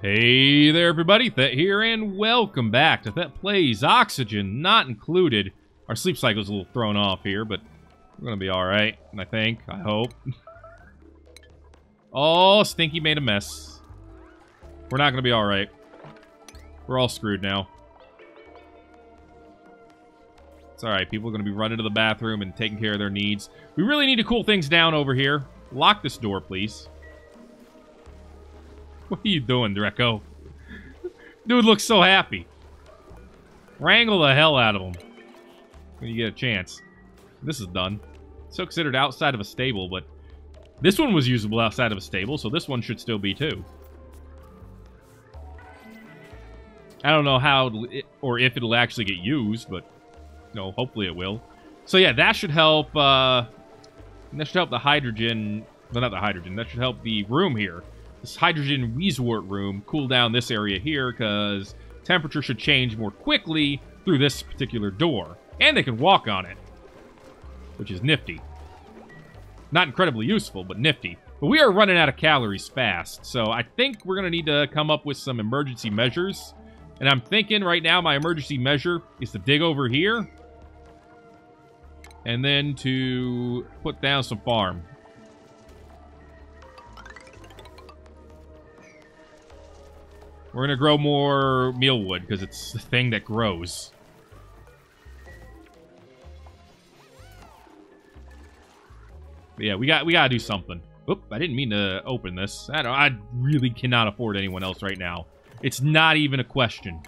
Hey there, everybody. Thet here, and welcome back to Thet Plays Oxygen Not Included. Our sleep cycle's a little thrown off here, but we're gonna be alright, I think. I hope. Oh, Stinky made a mess. We're not gonna be alright. We're all screwed now. It's alright, people are gonna be running to the bathroom and taking care of their needs. We really need to cool things down over here. Lock this door, please. What are you doing, Draco? Dude looks so happy. Wrangle the hell out of him when you get a chance. This is done. Still considered outside of a stable, but this one was usable outside of a stable, so this one should still be too. I don't know how or if it'll actually get used, but no, hopefully it will. So yeah, that should help. That should help the hydrogen. Well, not the hydrogen. That should help the room here. This hydrogen Weezwort room cool down this area here, because temperature should change more quickly through this particular door. And they can walk on it, which is nifty. Not incredibly useful, but nifty. But we are running out of calories fast, so I think we're going to need to come up with some emergency measures. And I'm thinking right now my emergency measure is to dig over here, and then to put down some farm. We're going to grow more mealwood, because it's the thing that grows. But yeah, we got to do something. Oop, I didn't mean to open this. I really cannot afford anyone else right now. It's not even a question.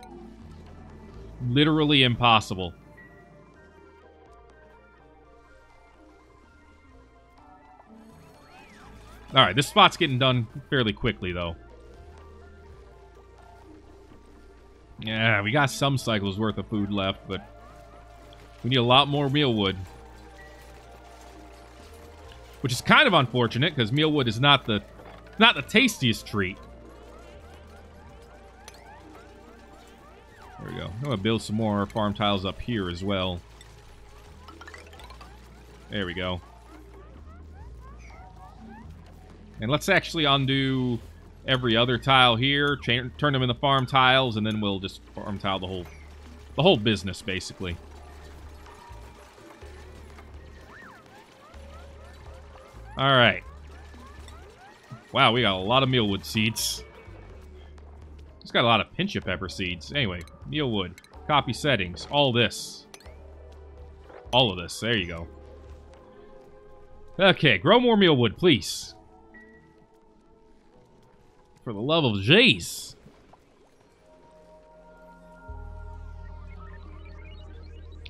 Literally impossible. Alright, this spot's getting done fairly quickly, though. Yeah, we got some cycles worth of food left, but we need a lot more mealwood. Which is kind of unfortunate, because mealwood is not the tastiest treat. There we go. I'm going to build some more farm tiles up here as well. There we go. And let's actually undo every other tile here, turn them into farm tiles, and then we'll just farm tile the whole business, basically. Alright. Wow, we got a lot of mealwood seeds. It's got a lot of pinch of pepper seeds. Anyway, mealwood, copy settings, all this. All of this, there you go. Okay, grow more mealwood, please. For the love of jeez.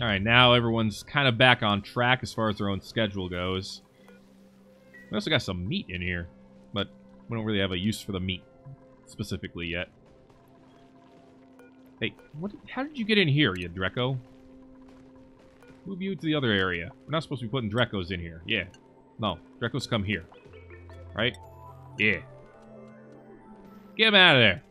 Alright, now everyone's kind of back on track as far as their own schedule goes. We also got some meat in here, but we don't really have a use for the meat specifically yet. Hey, how did you get in here, you Dreco? Move you to the other area. We're not supposed to be putting Drecos in here. Yeah. No, Drecos come here. Right? Yeah. Get him out of there.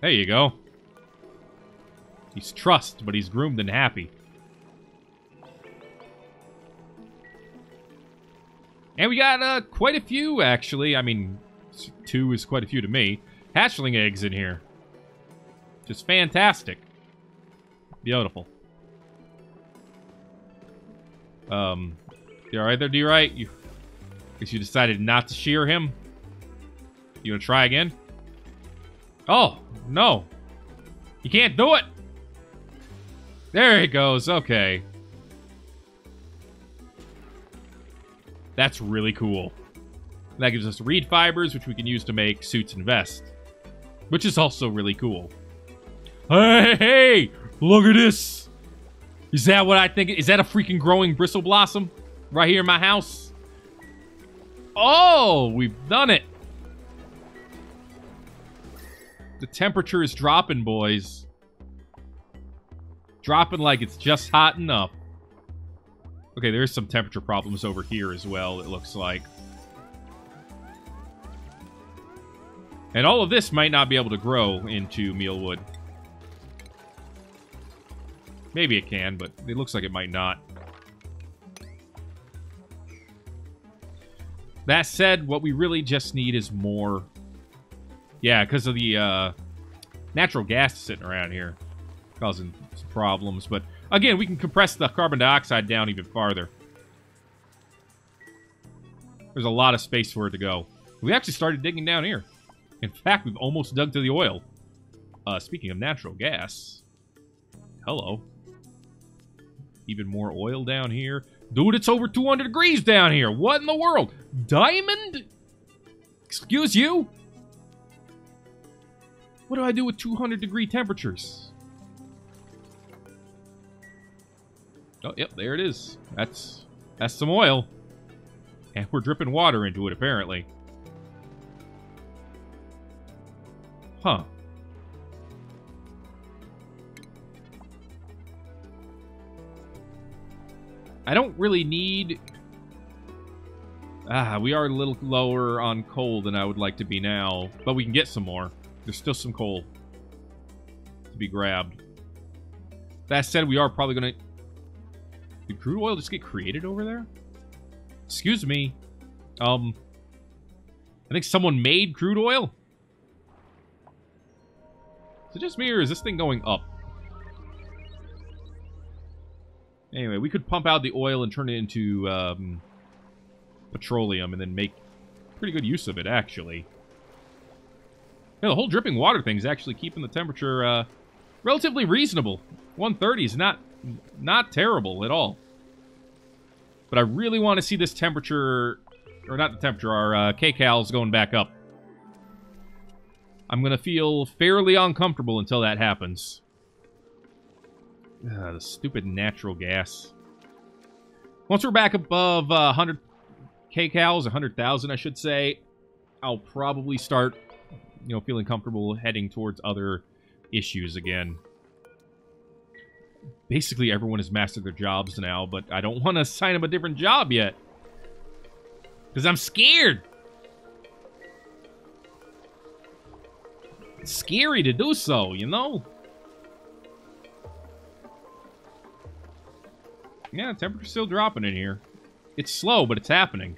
There you go. He's trussed, but he's groomed and happy. And we got quite a few, actually. I mean, 2 is quite a few to me. Hatchling eggs in here. Just fantastic. Beautiful. You alright there, D-Right? Guess you decided not to shear him? You gonna try again? Oh, no. You can't do it! There he goes, okay. That's really cool. That gives us reed fibers, which we can use to make suits and vests. Which is also really cool. Hey! Look at this! Is that what I think? Is that a freaking growing bristle blossom? Right here in my house? Oh! We've done it! The temperature is dropping, boys. Dropping like it's just hot enough. Okay, there's some temperature problems over here as well, it looks like. And all of this might not be able to grow into mealwood. Maybe it can, but it looks like it might not. That said, what we really just need is more... Yeah, because of the natural gas sitting around here. Causing some problems. But, again, we can compress the carbon dioxide down even farther. There's a lot of space for it to go. We actually started digging down here. In fact, we've almost dug to the oil. Speaking of natural gas. Hello. Even more oil down here. Dude, it's over 200 degrees down here. What in the world? Diamond? Excuse you? What do I do with 200 degree temperatures? Oh, yep, there it is. That's some oil. And we're dripping water into it, apparently. Huh. I don't really need... we are a little lower on coal than I would like to be now. But we can get some more. There's still some coal to be grabbed. That said, we are probably going to... Did crude oil just get created over there? Excuse me. I think someone made crude oil? Is it just me, or is this thing going up? Anyway, we could pump out the oil and turn it into petroleum and then make pretty good use of it, actually. Yeah, the whole dripping water thing is actually keeping the temperature relatively reasonable. 130 is not terrible at all. But I really want to see this temperature, or not the temperature, our kcals going back up. I'm going to feel fairly uncomfortable until that happens. The stupid natural gas. Once we're back above 100 kcals, 100,000 I should say, I'll probably start, feeling comfortable heading towards other issues again. Basically, everyone has mastered their jobs now, but I don't want to assign them a different job yet. Because I'm scared. It's scary to do so, you know? Yeah, temperature's still dropping in here. It's slow, but it's happening.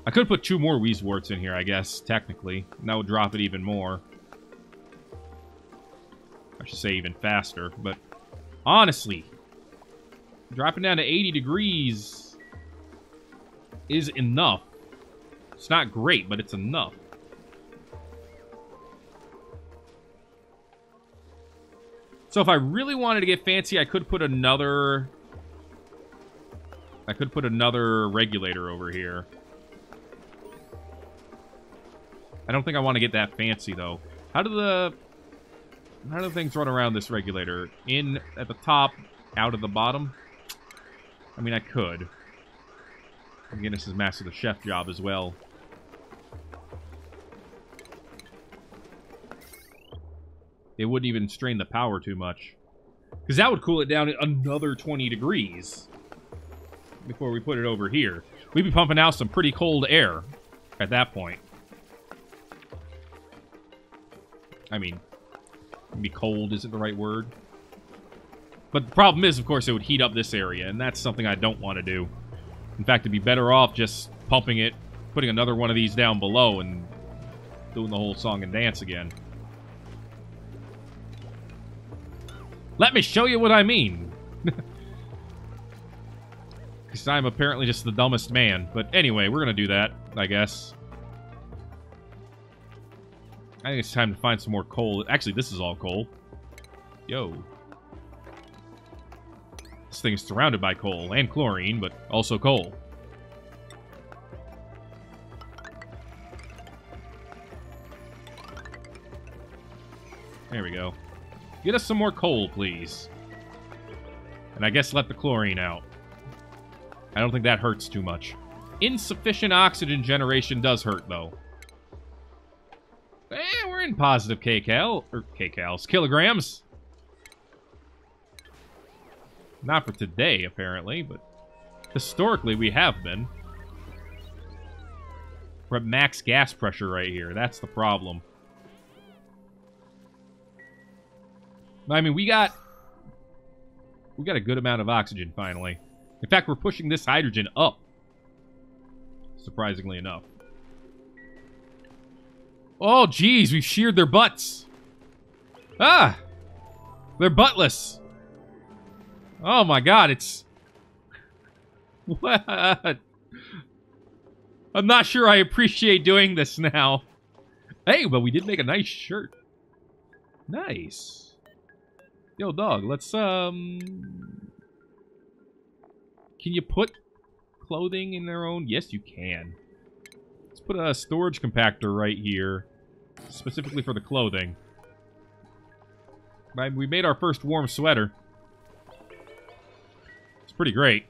I could put 2 more Wheezeworts in here, I guess, technically. And that would drop it even more. I should say even faster, but... Honestly, dropping down to 80 degrees is enough. It's not great, but it's enough. So if I really wanted to get fancy, I could put another... regulator over here. I don't think I want to get that fancy, though. How do the things run around this regulator? In at the top, out at the bottom? I mean, I could. Again, this is Master the Chef job as well. It wouldn't even strain the power too much. Because that would cool it down another 20 degrees. Before we put it over here. We'd be pumping out some pretty cold air at that point. I mean... Maybe cold isn't the right word. But the problem is, of course, it would heat up this area, and that's something I don't want to do. In fact, it'd be better off just pumping it, putting another one of these down below, and doing the whole song and dance again. Let me show you what I mean! Because I'm apparently just the dumbest man. But anyway, we're going to do that, I guess. I think it's time to find some more coal. Actually, this is all coal. Yo. This thing is surrounded by coal and chlorine, but also coal. There we go. Get us some more coal, please. And I guess let the chlorine out. I don't think that hurts too much. Insufficient oxygen generation does hurt, though. We're in positive kilograms. Not for today, apparently, but historically we have been. We're at max gas pressure right here. That's the problem. I mean, we got a good amount of oxygen, finally. In fact, we're pushing this hydrogen up. surprisingly enough. Oh, geez, we've sheared their butts. Ah! They're buttless. Oh my god, it's... What? I'm not sure I appreciate doing this now. Hey, but we did make a nice shirt. Nice. Yo, dog, let's, Can you put clothing in their own? Yes, you can. Let's put a storage compactor right here, specifically for the clothing. We made our first warm sweater. It's pretty great.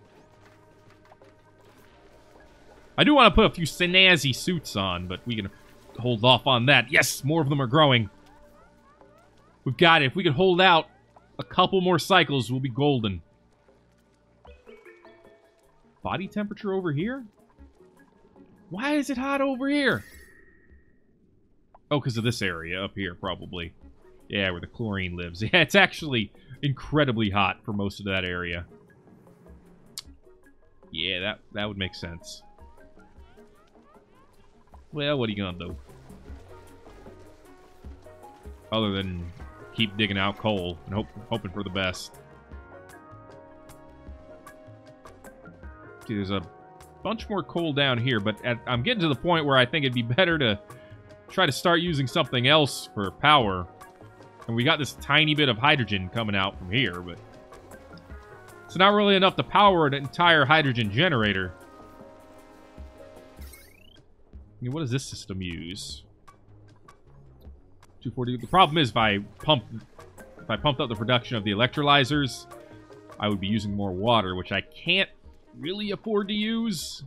I do want to put a few snazzy suits on, but we can hold off on that. Yes, more of them are growing. We've got it. If we can hold out a couple more cycles, we'll be golden. Body temperature over here? Why is it hot over here? Oh, because of this area up here, probably. Yeah, where the chlorine lives. Yeah, it's actually incredibly hot for most of that area. Yeah, that would make sense. Well, what are you gonna do? Other than keep digging out coal and hoping for the best. See, there's a bunch more coal down here, but I'm getting to the point where I think it'd be better to try to start using something else for power. And we got this tiny bit of hydrogen coming out from here, but it's not really enough to power an entire hydrogen generator. I mean, what does this system use? 240. The problem is if I pumped up the production of the electrolyzers, I would be using more water, which I can't really afford to use.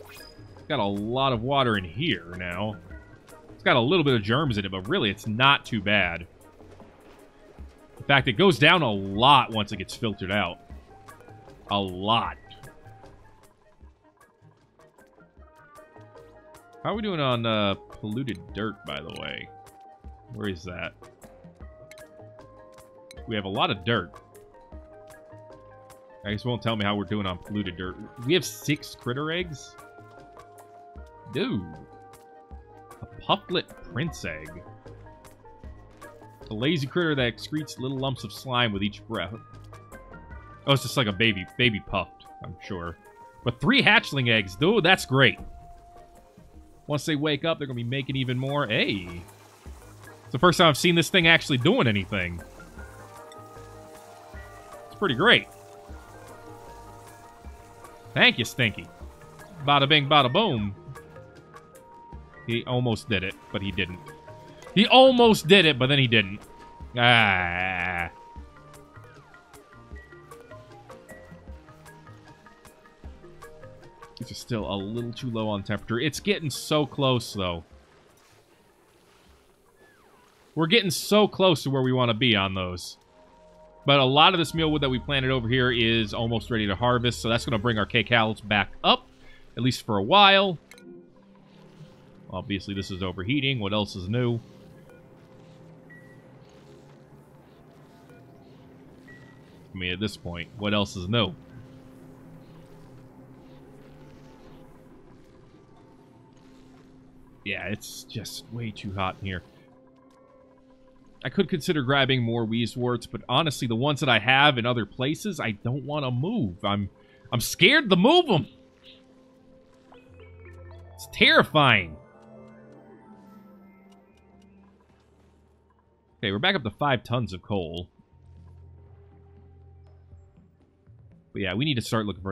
It's got a lot of water in here now. It's got a little bit of germs in it, but really it's not too bad. In fact, it goes down a lot once it gets filtered out. A lot. How are we doing on polluted dirt, by the way? Where is that? We have a lot of dirt. I guess it won't tell me how we're doing on polluted dirt. We have 6 critter eggs? Dude. A pufflet prince egg. A lazy critter that excretes little lumps of slime with each breath. Oh, it's just like a baby puffed, I'm sure. But 3 hatchling eggs, dude, that's great. Once they wake up, they're going to be making even more. Hey. It's the first time I've seen this thing actually doing anything. It's pretty great. Thank you, Stinky. Bada bing, bada boom. He almost did it, but he didn't. He almost did it, but then he didn't. Ah. These are still a little too low on temperature. It's getting so close, though. We're getting so close to where we want to be on those. But a lot of this mealwood that we planted over here is almost ready to harvest, so that's going to bring our kcals back up, at least for a while. Obviously, this is overheating. What else is new? I mean, at this point, what else is new? Yeah, it's just way too hot in here. I could consider grabbing more Wheezeworts, but honestly, the ones that I have in other places, I don't want to move. I'm scared to move them. It's terrifying. Okay, we're back up to 5 tons of coal. But yeah, we need to start looking for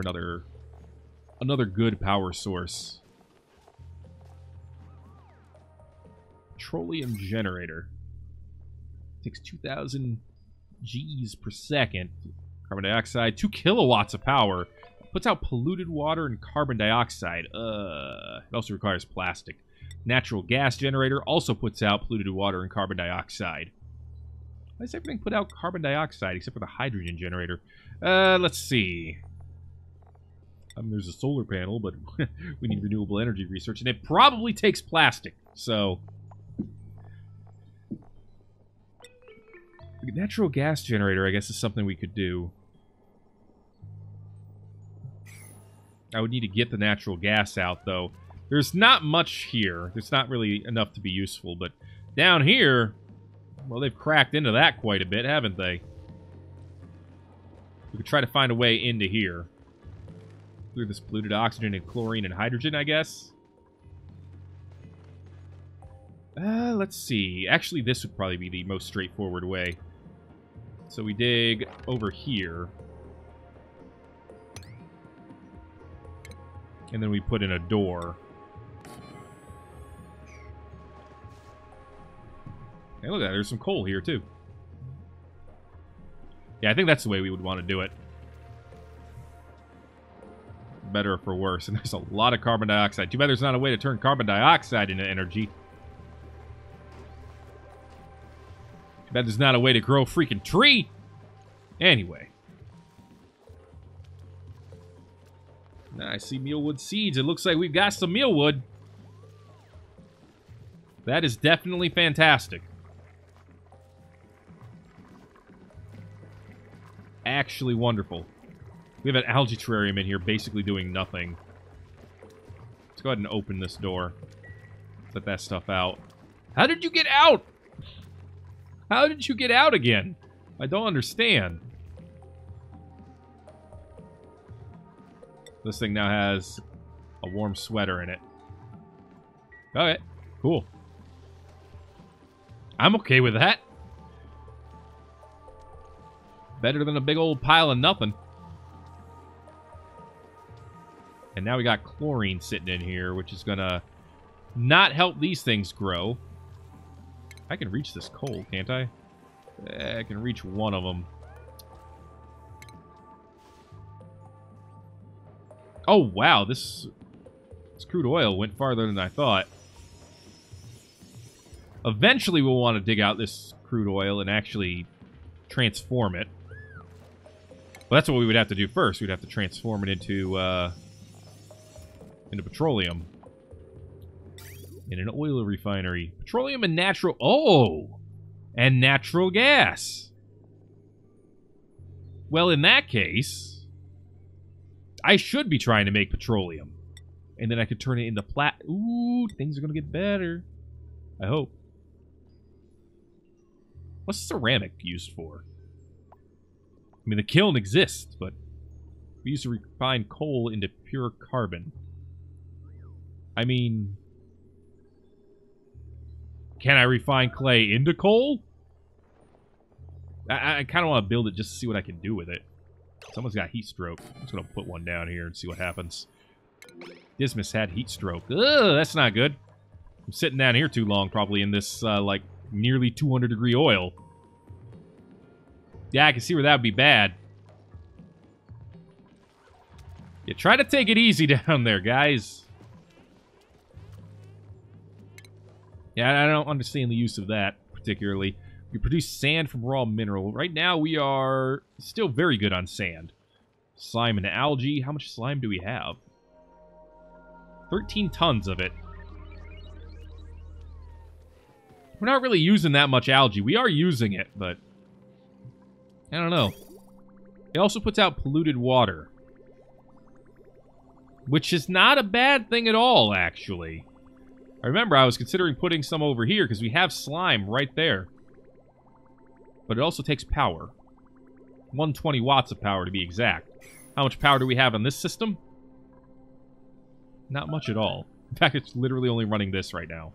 another good power source. Petroleum generator. Takes 2,000 Gs per second. Carbon dioxide, 2 kilowatts of power. Puts out polluted water and carbon dioxide. It also requires plastic. Natural gas generator also puts out polluted water and carbon dioxide. Why does everything put out carbon dioxide except for the hydrogen generator? Let's see. There's a solar panel, but we need renewable energy research, and it probably takes plastic, so... Natural gas generator, I guess, is something we could do. I would need to get the natural gas out, though. There's not much here. There's not really enough to be useful, but down here, well, they've cracked into that quite a bit, haven't they? We could try to find a way into here. Through this polluted oxygen and chlorine and hydrogen, I guess. Let's see. Actually, this would probably be the most straightforward way. So we dig over here. And then we put in a door. Hey, look at that. There's some coal here, too. Yeah, I think that's the way we would want to do it. Better or for worse. And there's a lot of carbon dioxide. Too bad there's not a way to turn carbon dioxide into energy. Too bad there's not a way to grow a freaking tree. Anyway. I see mealwood seeds. It looks like we've got some mealwood. That is definitely fantastic. Actually wonderful. We have an algae terrarium in here basically doing nothing. Let's go ahead and open this door. Let that stuff out. How did you get out? How did you get out again? I don't understand. This thing now has a warm sweater in it. Okay, cool. I'm okay with that. Better than a big old pile of nothing. And now we got chlorine sitting in here, which is gonna not help these things grow. I can reach this coal, can't I? I can reach one of them. Oh, wow, this crude oil went farther than I thought. Eventually, we'll want to dig out this crude oil and actually transform it. Well, that's what we would have to do first. We'd have to transform it into petroleum. In an oil refinery. Petroleum and natural... Oh! And natural gas. Well, in that case... I should be trying to make petroleum. And then I could turn it into Ooh, things are going to get better. I hope. What's ceramic used for? I mean, the kiln exists, but we used to refine coal into pure carbon. I mean... Can I refine clay into coal? I kind of want to build it just to see what I can do with it. Someone's got heat stroke. I'm just going to put one down here and see what happens. Dismas had heat stroke. Ugh, that's not good. I'm sitting down here too long, probably in this, like, nearly 200-degree oil. Yeah, I can see where that would be bad. Yeah, try to take it easy down there, guys. Yeah, I don't understand the use of that, particularly. We produce sand from raw mineral. Right now, we are still very good on sand. Slime and algae. How much slime do we have? 13 tons of it. We're not really using that much algae. We are using it, but... I don't know. It also puts out polluted water. Which is not a bad thing at all, actually. I remember I was considering putting some over here, because we have slime right there. But it also takes power. 120 watts of power, to be exact. How much power do we have on this system? Not much at all. In fact, it's literally only running this right now.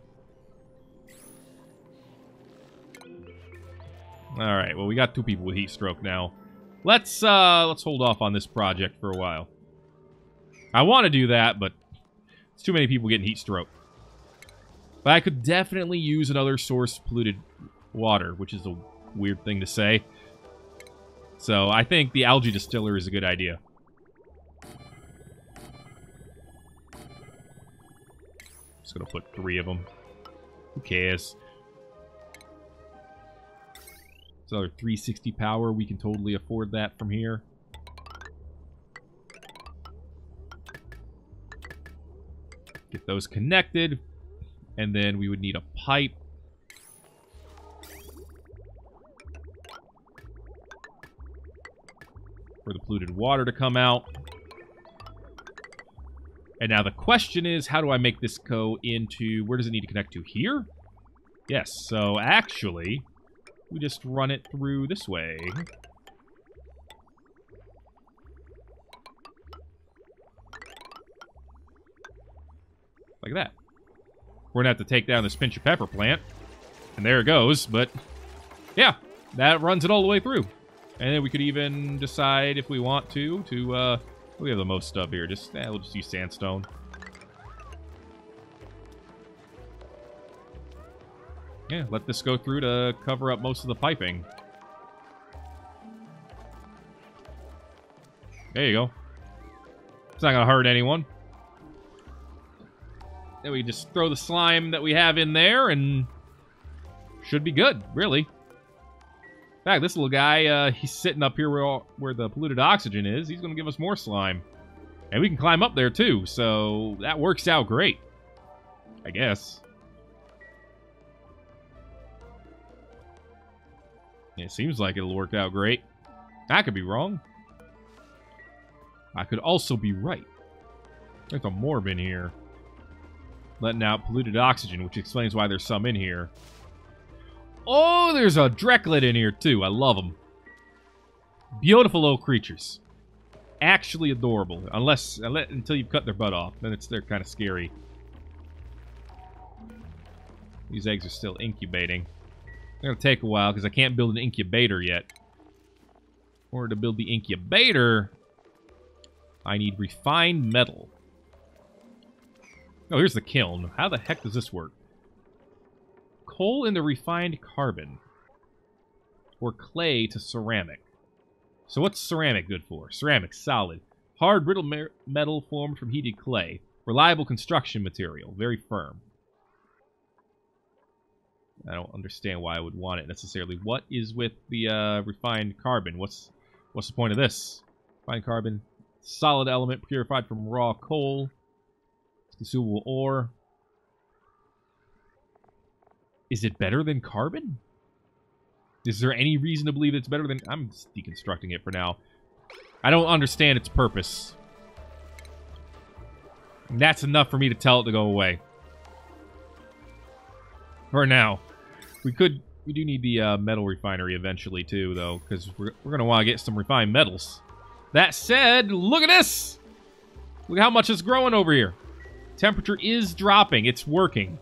Alright, well, we got 2 people with heat stroke now. Let's hold off on this project for a while. I want to do that, but it's too many people getting heat stroke. But I could definitely use another source of polluted water, which is a weird thing to say. So I think the algae distiller is a good idea. Just gonna put 3 of them. Who cares? It's another 360 power. We can totally afford that from here. Get those connected. And then we would need a pipe. For the polluted water to come out. And now the question is, how do I make this go into... Where does it need to connect to? Here? Yes, so actually, we just run it through this way. Like that. We're gonna have to take down this pinch of pepper plant. And there it goes, but... Yeah, that runs it all the way through. And then we could even decide if we want to we have the most stuff here. We'll just use sandstone. Yeah, let this go through to cover up most of the piping. There you go. It's not gonna hurt anyone. Then we just throw the slime that we have in there and should be good, really. In fact, this little guy, he's sitting up here where the polluted oxygen is. He's going to give us more slime. And we can climb up there, too. So that works out great. I guess. It seems like it'll work out great. I could be wrong. I could also be right. There's a morb in here. Letting out polluted oxygen, which explains why there's some in here. Oh, there's a Drecklet in here, too. I love them. Beautiful little creatures. Actually adorable. Until you cut their butt off. Then they're kind of scary. These eggs are still incubating. They're going to take a while because I can't build an incubator yet. In order to build the incubator, I need refined metal. Oh, here's the kiln. How the heck does this work? Coal into refined carbon. Or clay to ceramic. So what's ceramic good for? Ceramic, solid. Hard, brittle metal formed from heated clay. Reliable construction material. Very firm. I don't understand why I would want it necessarily. What is with the refined carbon? What's the point of this? Refined carbon. Solid element purified from raw coal. Consumable ore. Is it better than carbon? Is there any reason to believe it's better than... I'm just deconstructing it for now. I don't understand its purpose. And that's enough for me to tell it to go away. For now. We do need the metal refinery eventually too, though, because we're going to want to get some refined metals. That said, look at this! Look at how much it's growing over here. Temperature is dropping. It's working.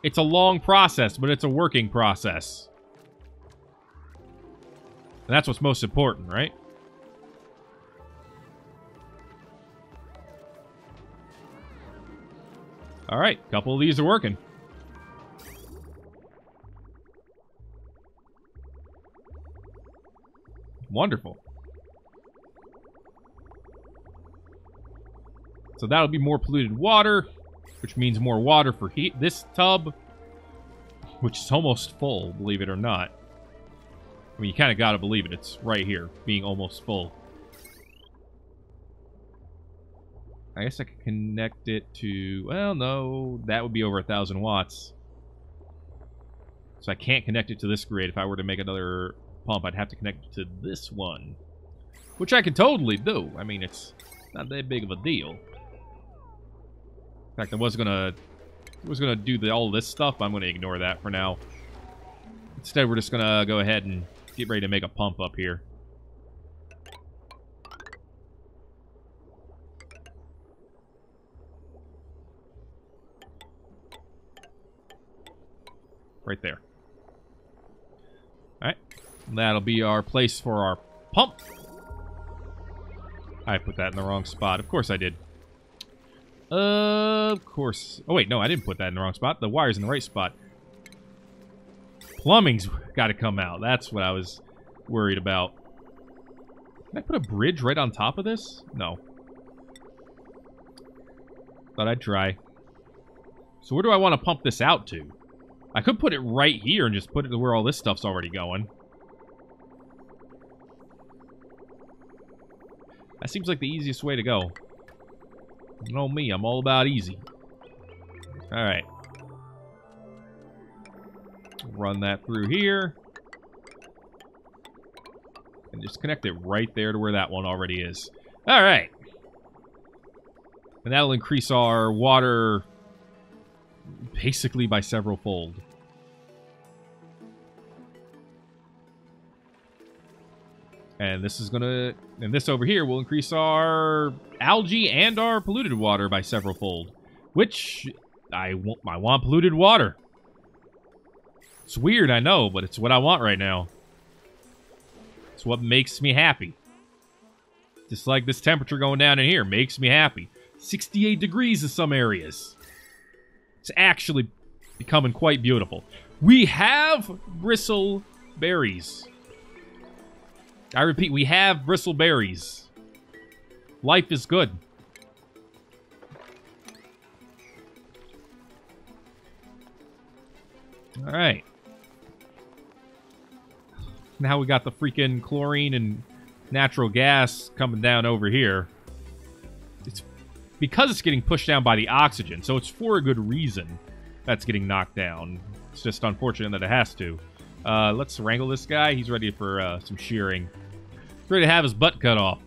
It's a long process, but it's a working process. And that's what's most important, right? Alright, a couple of these are working. Wonderful. So that'll be more polluted water, which means more water for heat. This tub, which is almost full, believe it or not. I mean, you kind of got to believe it. It's right here, being almost full. I guess I could connect it to... Well, no. That would be over 1,000 watts. So I can't connect it to this grid. If I were to make another pump, I'd have to connect it to this one. Which I can totally do. I mean, it's not that big of a deal. In fact, I was gonna do all this stuff, but I'm gonna ignore that for now. Instead, we're just gonna go ahead and get ready to make a pump up here. Right there. Alright. That'll be our place for our pump. I put that in the wrong spot. Of course I did. Of course. Oh, wait. No, I didn't put that in the wrong spot. The wire's in the right spot. Plumbing's got to come out. That's what I was worried about. Can I put a bridge right on top of this? No. Thought I'd try. So where do I want to pump this out to? I could put it right here and just put it to where all this stuff's already going. That seems like the easiest way to go. You know me, I'm all about easy. Alright. Run that through here. And just connect it right there to where that one already is. Alright. And that'll increase our water basically by several fold. And this is gonna... And this over here will increase our algae and our polluted water by several fold. Which... I want polluted water. It's weird, I know, but it's what I want right now. It's what makes me happy. Just like this temperature going down in here makes me happy. 68 degrees in some areas. It's actually becoming quite beautiful. We have bristle berries. I repeat, we have bristle berries. Life is good. Alright. Now we got the freaking chlorine and natural gas coming down over here. It's because it's getting pushed down by the oxygen, so it's for a good reason that's getting knocked down. It's just unfortunate that it has to. Let's wrangle this guy. He's ready for some shearing. He's ready to have his butt cut off.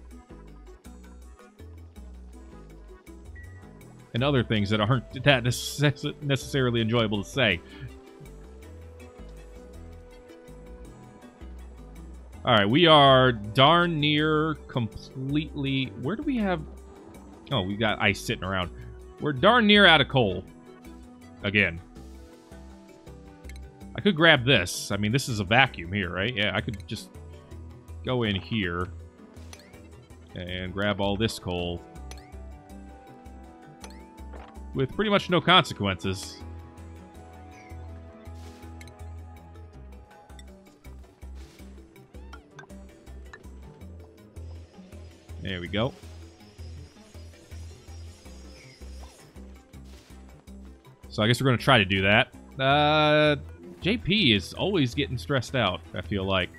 And other things that aren't that necessarily enjoyable to say. Alright, we are darn near completely... Where do we have... Oh, we got ice sitting around. We're darn near out of coal. Again. I could grab this. I mean, this is a vacuum here, right? Yeah, I could just go in here and grab all this coal with pretty much no consequences. There we go. So I guess we're going to try to do that. JP is always getting stressed out, I feel like.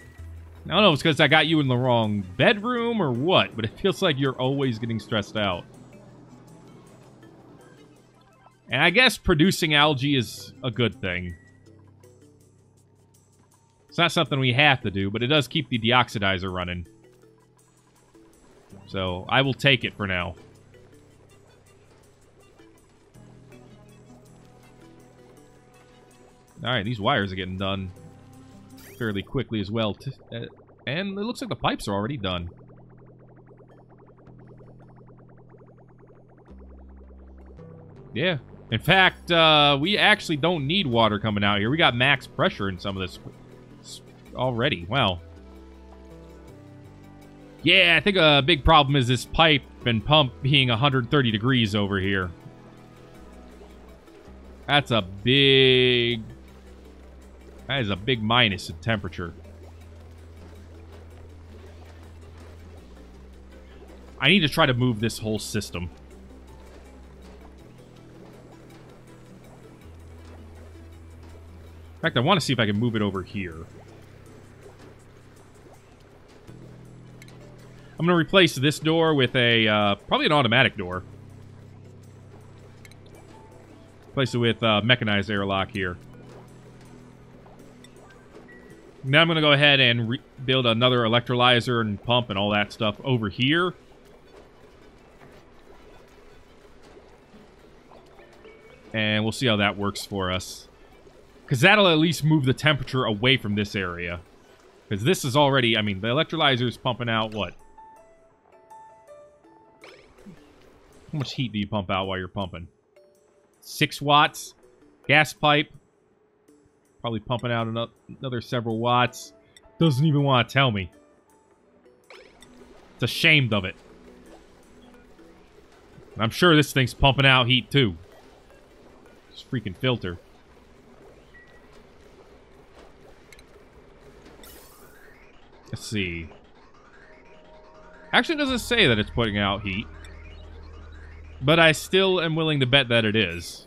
I don't know if it's because I got you in the wrong bedroom or what, but it feels like you're always getting stressed out. And I guess producing algae is a good thing. It's not something we have to do, but it does keep the deoxidizer running. So, I will take it for now. Alright, these wires are getting done fairly quickly as well. And it looks like the pipes are already done. Yeah. In fact, we actually don't need water coming out here. We got max pressure in some of this already. Wow. Yeah, I think a big problem is this pipe and pump being 130 degrees over here. That's a big... That is a big minus in temperature. I need to try to move this whole system. In fact, I want to see if I can move it over here. I'm going to replace this door with a, probably an automatic door. Replace it with mechanized airlock here. Now I'm going to go ahead and build another electrolyzer and pump and all that stuff over here. And we'll see how that works for us. Because that'll at least move the temperature away from this area. Because this is already, I mean, the electrolyzer is pumping out, what? How much heat do you pump out while you're pumping? 6 watts. Gas pipe. Probably pumping out another several watts. Doesn't even want to tell me. It's ashamed of it. I'm sure this thing's pumping out heat too. This freaking filter. Let's see. Actually, it doesn't say that it's putting out heat. But I still am willing to bet that it is.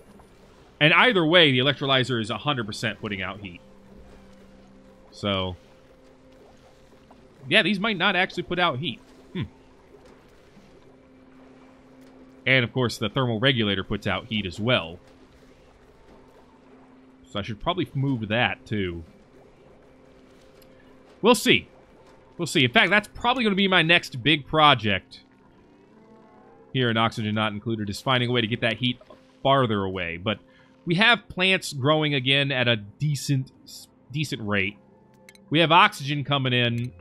And either way, the electrolyzer is 100% putting out heat. So... yeah, these might not actually put out heat. And, of course, the thermal regulator puts out heat as well. So I should probably move that, too. We'll see. We'll see. In fact, that's probably going to be my next big project. here in Oxygen Not Included is finding a way to get that heat farther away. But we have plants growing again at a decent rate. We have oxygen coming in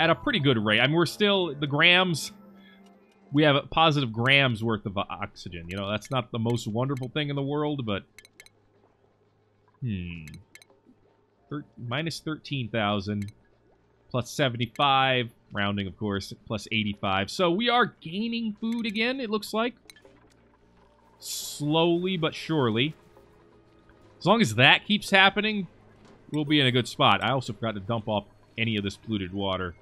at a pretty good rate. I mean, we're still, the grams, we have positive grams worth of oxygen. You know, that's not the most wonderful thing in the world, but... minus 13,000, plus 75, rounding, of course, plus 85. So we are gaining food again, it looks like. Slowly but surely. As long as that keeps happening, we'll be in a good spot. I also forgot to dump off any of this polluted water.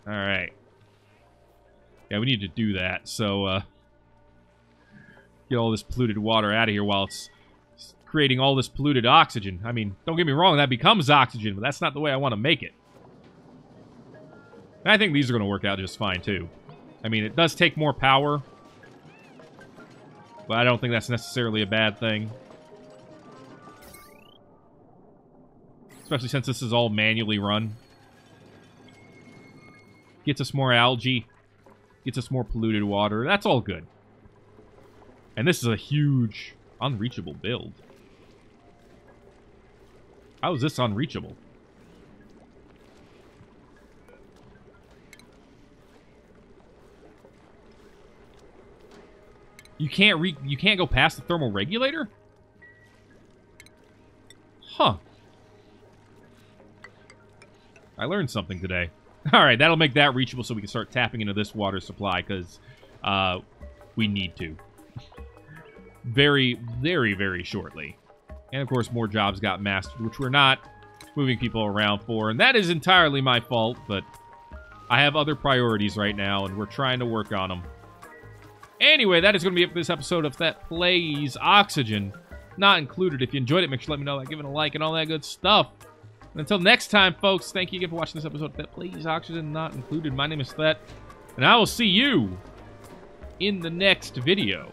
Alright. Yeah, we need to do that, so, get all this polluted water out of here while it's creating all this polluted oxygen. I mean, don't get me wrong, that becomes oxygen, but that's not the way I want to make it. And I think these are going to work out just fine, too. I mean, it does take more power, but I don't think that's necessarily a bad thing. Especially since this is all manually run. Gets us more algae. Gets us more polluted water. That's all good. And this is a huge, unreachable build. How is this unreachable? You can't go past the thermal regulator? Huh. I learned something today. Alright, that'll make that reachable so we can start tapping into this water supply, because we need to. Very, very, very shortly. And, of course, more jobs got mastered, which we're not moving people around for. And that is entirely my fault, but I have other priorities right now, and we're trying to work on them. Anyway, that is going to be it for this episode of Thet Plays Oxygen Not Included. If you enjoyed it, make sure to let me know by giving a like and all that good stuff. And until next time, folks, thank you again for watching this episode of Thet Plays Oxygen Not Included. My name is Thet, and I will see you in the next video.